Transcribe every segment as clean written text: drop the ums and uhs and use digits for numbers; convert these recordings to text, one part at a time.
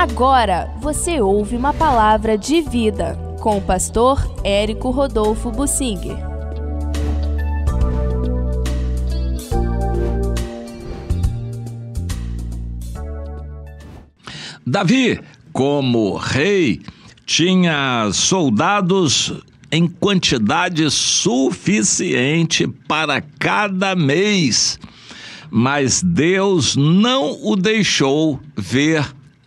Agora você ouve uma palavra de vida com o pastor Érico Rodolfo Bussinger. Davi, como rei, tinha soldados em quantidade suficiente para cada mês, mas Deus não o deixou ver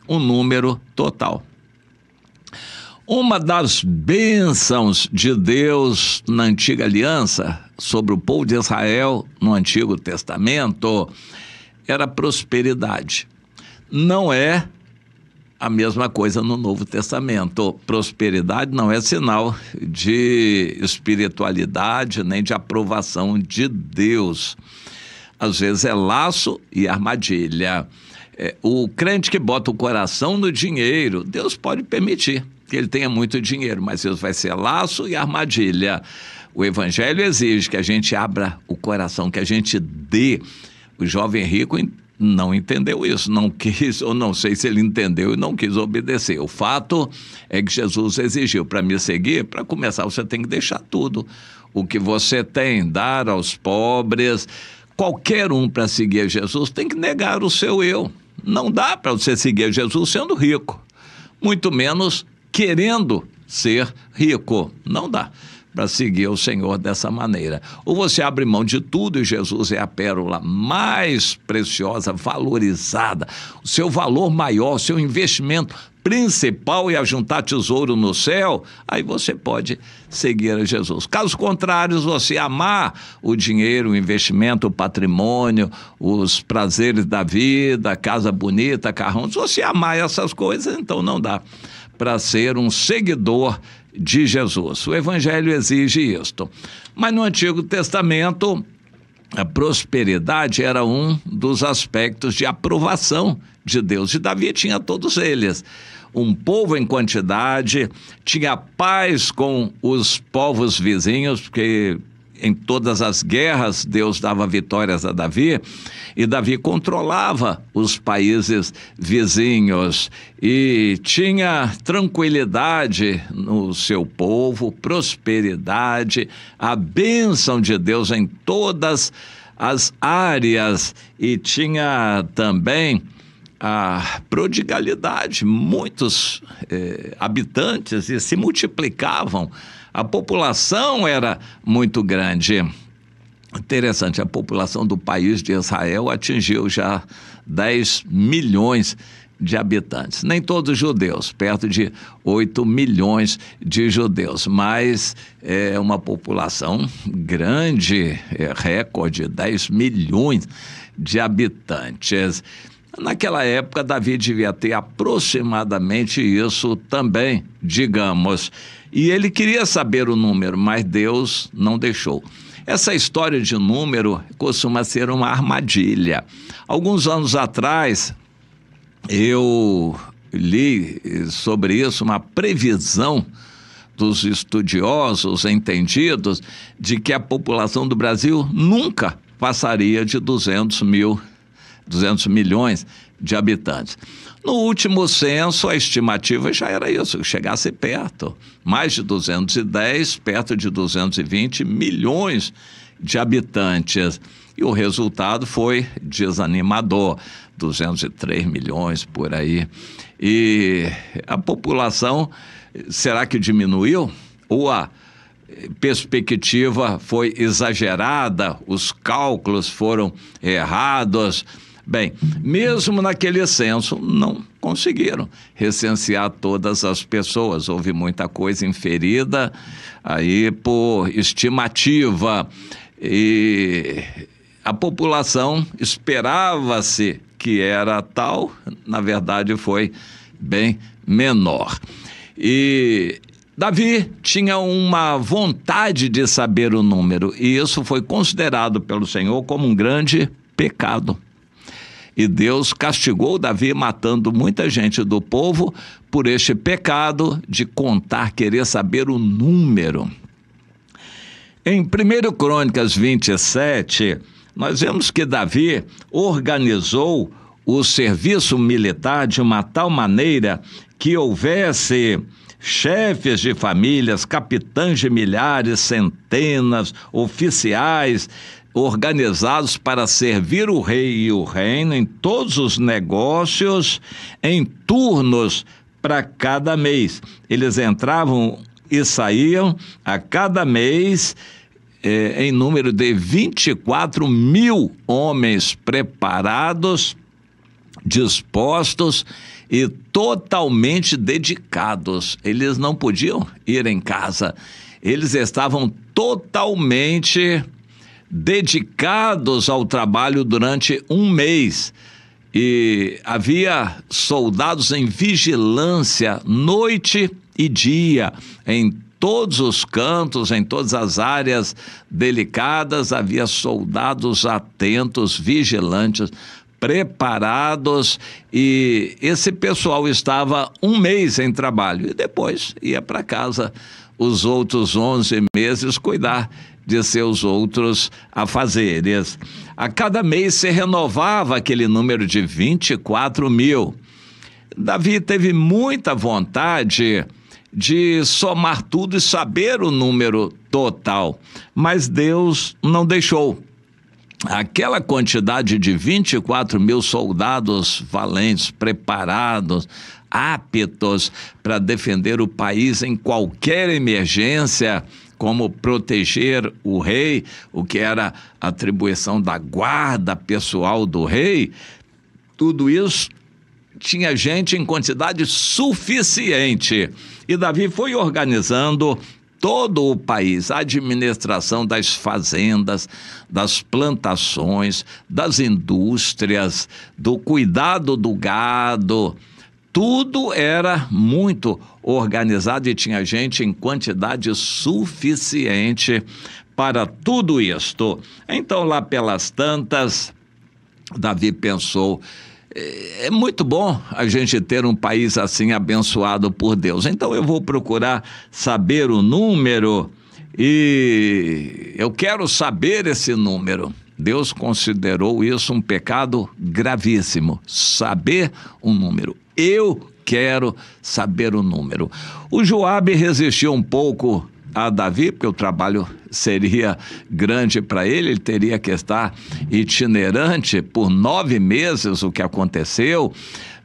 o número total. Uma das bênçãos de Deus na antiga aliança sobre o povo de Israel no Antigo Testamento era a prosperidade. Não é a mesma coisa no Novo Testamento. Prosperidade não é sinal de espiritualidade nem de aprovação de Deus. Às vezes é laço e armadilha. O crente que bota o coração no dinheiro, Deus pode permitir que ele tenha muito dinheiro, mas isso vai ser laço e armadilha. O Evangelho exige que a gente abra o coração, que a gente dê. O jovem rico não entendeu isso, não quis, ou não sei se ele entendeu e não quis obedecer. O fato é que Jesus exigiu para me seguir, para começar você tem que deixar tudo. O que você tem, dar aos pobres. Qualquer um para seguir Jesus tem que negar o seu eu. Não dá para você seguir Jesus sendo rico, muito menos querendo ser rico. Não dá para seguir o Senhor dessa maneira. Ou você abre mão de tudo e Jesus é a pérola mais preciosa, valorizada, o seu valor maior, o seu investimento principal é ajuntar tesouro no céu, aí você pode seguir a Jesus. Caso contrário, você amar o dinheiro, o investimento, o patrimônio, os prazeres da vida, casa bonita, carrão, se você amar essas coisas, então não dá para ser um seguidor de Jesus. O Evangelho exige isto. Mas no Antigo Testamento, a prosperidade era um dos aspectos de aprovação de Deus. E Davi tinha todos eles. Um povo em quantidade, tinha paz com os povos vizinhos, porque em todas as guerras Deus dava vitórias a Davi, e Davi controlava os países vizinhos e tinha tranquilidade no seu povo, prosperidade, a bênção de Deus em todas as áreas, e tinha também a prodigalidade, muitos habitantes, e se multiplicavam. A população era muito grande. Interessante, a população do país de Israel atingiu já 10 milhões de habitantes. Nem todos judeus, perto de 8 milhões de judeus, mas é uma população grande, recorde, 10 milhões de habitantes. Naquela época, Davi devia ter aproximadamente isso também, digamos. E ele queria saber o número, mas Deus não deixou. Essa história de número costuma ser uma armadilha. Alguns anos atrás, eu li sobre isso, uma previsão dos estudiosos entendidos de que a população do Brasil nunca passaria de 200 milhões de habitantes. No último censo, a estimativa já era isso, que chegasse perto, mais de 210, perto de 220 milhões de habitantes. E o resultado foi desanimador, 203 milhões por aí. E a população, será que diminuiu? Ou a perspectiva foi exagerada, os cálculos foram errados? Bem, mesmo naquele censo, não conseguiram recensear todas as pessoas. Houve muita coisa inferida aí por estimativa. E a população esperava-se que era tal, na verdade foi bem menor. E Davi tinha uma vontade de saber o número, e isso foi considerado pelo Senhor como um grande pecado. E Deus castigou Davi matando muita gente do povo por este pecado de contar, querer saber o número. Em 1 Crônicas 27, nós vemos que Davi organizou o serviço militar de uma tal maneira que houvesse chefes de famílias, capitães de milhares, centenas, oficiais organizados para servir o rei e o reino em todos os negócios, em turnos para cada mês. Eles entravam e saíam a cada mês em número de 24 mil homens preparados, dispostos e totalmente dedicados. Eles não podiam ir em casa. Eles estavam totalmente dedicados ao trabalho durante um mês. E havia soldados em vigilância noite e dia, em todos os cantos, em todas as áreas delicadas, havia soldados atentos, vigilantes, preparados, e esse pessoal estava um mês em trabalho e depois ia para casa os outros 11 meses cuidar de seus outros afazeres. A cada mês se renovava aquele número de 24 mil. Davi teve muita vontade de somar tudo e saber o número total, mas Deus não deixou. Aquela quantidade de 24 mil soldados valentes, preparados, aptos para defender o país em qualquer emergência, como proteger o rei, o que era atribuição da guarda pessoal do rei, tudo isso tinha gente em quantidade suficiente. E Davi foi organizando todo o país, a administração das fazendas, das plantações, das indústrias, do cuidado do gado. Tudo era muito organizado e tinha gente em quantidade suficiente para tudo isto. Então, lá pelas tantas, Davi pensou: é muito bom a gente ter um país assim abençoado por Deus. Então eu vou procurar saber o número e eu quero saber esse número. Deus considerou isso um pecado gravíssimo, saber um número. Eu quero saber o número. O Joabe resistiu um pouco a Davi, porque o trabalho seria grande para ele, ele teria que estar itinerante por 9 meses, o que aconteceu,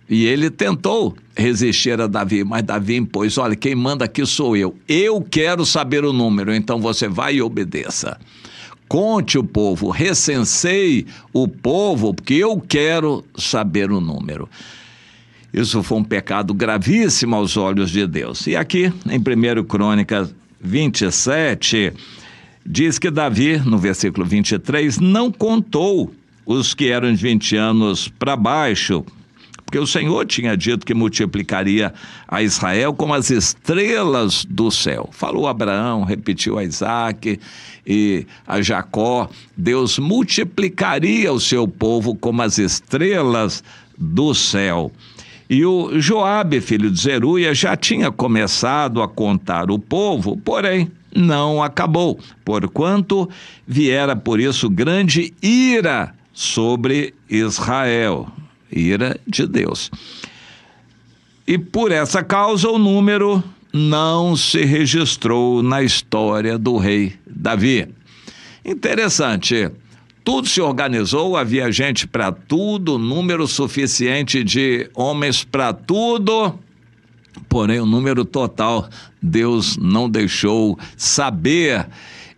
e ele tentou resistir a Davi, mas Davi impôs: olha, quem manda aqui sou eu quero saber o número, então você vai e obedeça. Conte o povo, recenseie o povo, porque eu quero saber o número. Isso foi um pecado gravíssimo aos olhos de Deus. E aqui, em 1 Crônicas 27, diz que Davi, no versículo 23, não contou os que eram de 20 anos para baixo, porque o Senhor tinha dito que multiplicaria a Israel como as estrelas do céu. Falou a Abraão, repetiu a Isaac e a Jacó. Deus multiplicaria o seu povo como as estrelas do céu. E o Joabe, filho de Zeruia, já tinha começado a contar o povo, porém não acabou, porquanto viera por isso grande ira sobre Israel, ira de Deus. E por essa causa o número não se registrou na história do rei Davi. Interessante. Tudo se organizou, havia gente para tudo, número suficiente de homens para tudo, porém o número total Deus não deixou saber.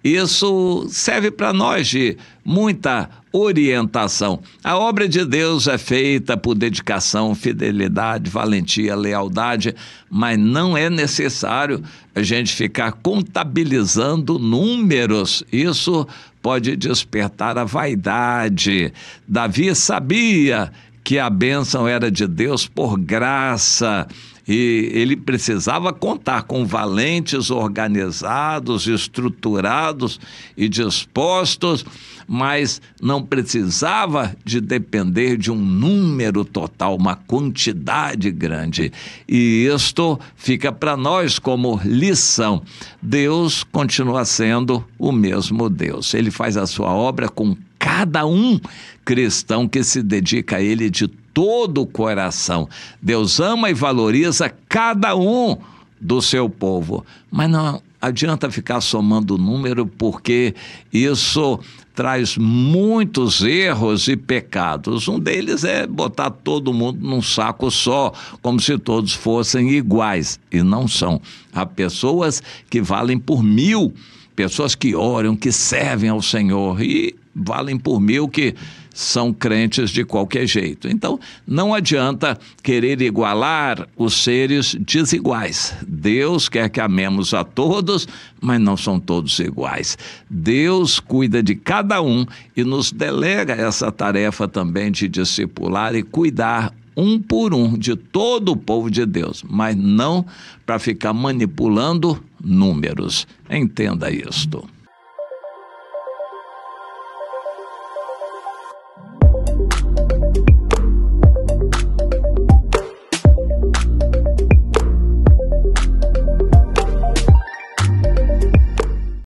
Isso serve para nós de muita orientação. A obra de Deus é feita por dedicação, fidelidade, valentia, lealdade, mas não é necessário a gente ficar contabilizando números. Isso pode despertar a vaidade. Davi sabia que a bênção era de Deus por graça, e ele precisava contar com valentes, organizados, estruturados e dispostos, mas não precisava de depender de um número total, uma quantidade grande. E isto fica para nós como lição. Deus continua sendo o mesmo Deus. Ele faz a sua obra com cada um cristão que se dedica a Ele de todo o coração. Deus ama e valoriza cada um do seu povo, mas não adianta ficar somando número, porque isso traz muitos erros e pecados. Um deles é botar todo mundo num saco só, como se todos fossem iguais, e não são. Há pessoas que valem por 1000, pessoas que oram, que servem ao Senhor, e valem por 1000 que são crentes de qualquer jeito. Então, não adianta querer igualar os seres desiguais. Deus quer que amemos a todos, mas não são todos iguais. Deus cuida de cada um e nos delega essa tarefa também de discipular e cuidar um por um de todo o povo de Deus, mas não para ficar manipulando números. Entenda isto.